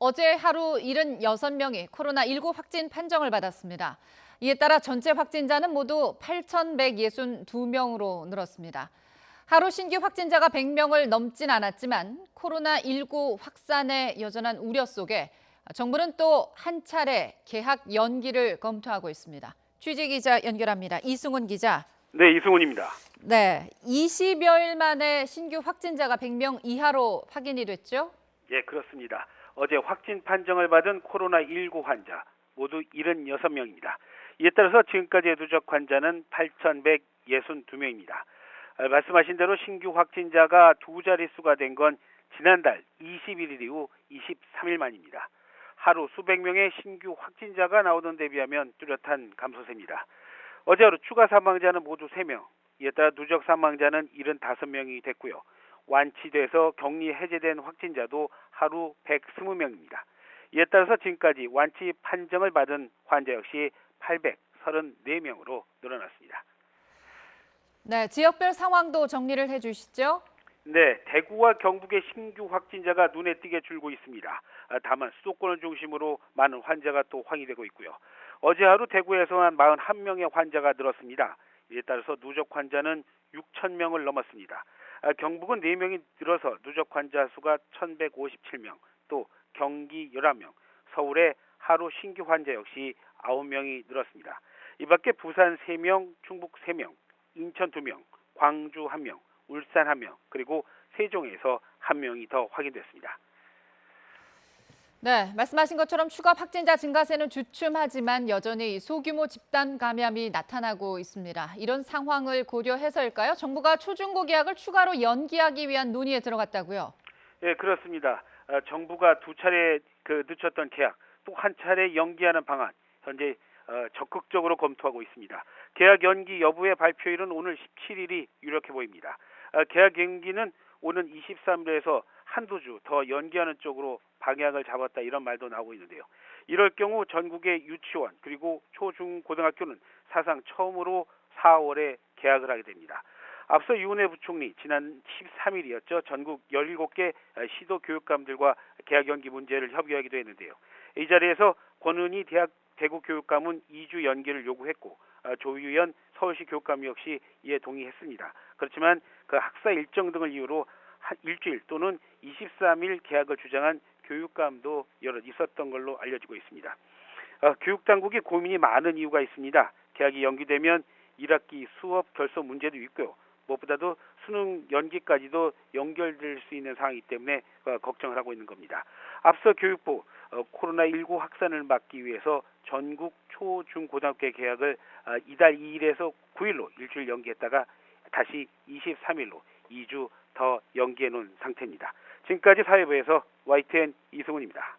어제 하루 76명이 코로나19 확진 판정을 받았습니다. 이에 따라 전체 확진자는 모두 8,162명으로 늘었습니다. 하루 신규 확진자가 100명을 넘진 않았지만 코로나19 확산의 여전한 우려 속에 정부는 또 한 차례 개학 연기를 검토하고 있습니다. 취재 기자 연결합니다. 이승훈 기자. 네, 이승훈입니다. 네, 20여일 만에 신규 확진자가 100명 이하로 확인이 됐죠? 예, 그렇습니다. 어제 확진 판정을 받은 코로나19 환자 모두 76명입니다. 이에 따라서 지금까지의 누적 환자는 8,162명입니다. 말씀하신 대로 신규 확진자가 두 자릿수가 된 건 지난달 21일 이후 23일 만입니다. 하루 수백 명의 신규 확진자가 나오던 데 비하면 뚜렷한 감소세입니다. 어제 하루 추가 사망자는 모두 3명, 이에 따라 누적 사망자는 75명이 됐고요. 완치돼서 격리 해제된 확진자도 하루 120명입니다. 이에 따라서 지금까지 완치 판정을 받은 환자 역시 834명으로 늘어났습니다. 네, 지역별 상황도 정리를 해주시죠. 네, 대구와 경북의 신규 확진자가 눈에 띄게 줄고 있습니다. 다만 수도권을 중심으로 많은 환자가 또 확인되고 있고요. 어제 하루 대구에서만 41명의 환자가 늘었습니다. 이에 따라서 누적 환자는 6,000명을 넘었습니다. 경북은 4명이 늘어서 누적 환자 수가 1,157명, 또 경기 11명, 서울의 하루 신규 환자 역시 9명이 늘었습니다. 이 밖에 부산 3명, 충북 3명, 인천 2명, 광주 1명, 울산 1명, 그리고 세종에서 1명이 더 확인됐습니다. 네, 말씀하신 것처럼 추가 확진자 증가세는 주춤하지만 여전히 소규모 집단 감염이 나타나고 있습니다. 이런 상황을 고려해서일까요? 정부가 초중고 계약을 추가로 연기하기 위한 논의에 들어갔다고요? 예, 그렇습니다. 정부가 두 차례 늦췄던 계약, 또 한 차례 연기하는 방안, 현재 적극적으로 검토하고 있습니다. 계약 연기 여부의 발표일은 오늘 17일이 유력해 보입니다. 계약 연기는 오는 23일에서 한두 주 더 연기하는 쪽으로 방향을 잡았다, 이런 말도 나오고 있는데요. 이럴 경우 전국의 유치원 그리고 초중고등학교는 사상 처음으로 4월에 개학을 하게 됩니다. 앞서 유은혜 부총리 지난 13일이었죠. 전국 17개 시도 교육감들과 개학 연기 문제를 협의하기도 했는데요. 이 자리에서 권은희 대구 교육감은 2주 연기를 요구했고, 조유연 서울시 교육감 역시 이에 동의했습니다. 그렇지만 그 학사 일정 등을 이유로 일주일 또는 23일 개학을 주장한 교육감도 여러 있었던 걸로 알려지고 있습니다. 교육당국이 고민이 많은 이유가 있습니다. 개학이 연기되면 1학기 수업 결손 문제도 있고요. 무엇보다도 수능 연기까지도 연결될 수 있는 상황이기 때문에 걱정을 하고 있는 겁니다. 앞서 교육부 코로나19 확산을 막기 위해서 전국 초, 중, 고등학교 개학을 이달 2일에서 9일로 일주일 연기했다가 다시 23일로 2주 더 연기해 놓은 상태입니다. 지금까지 사회부에서 YTN 이승훈입니다.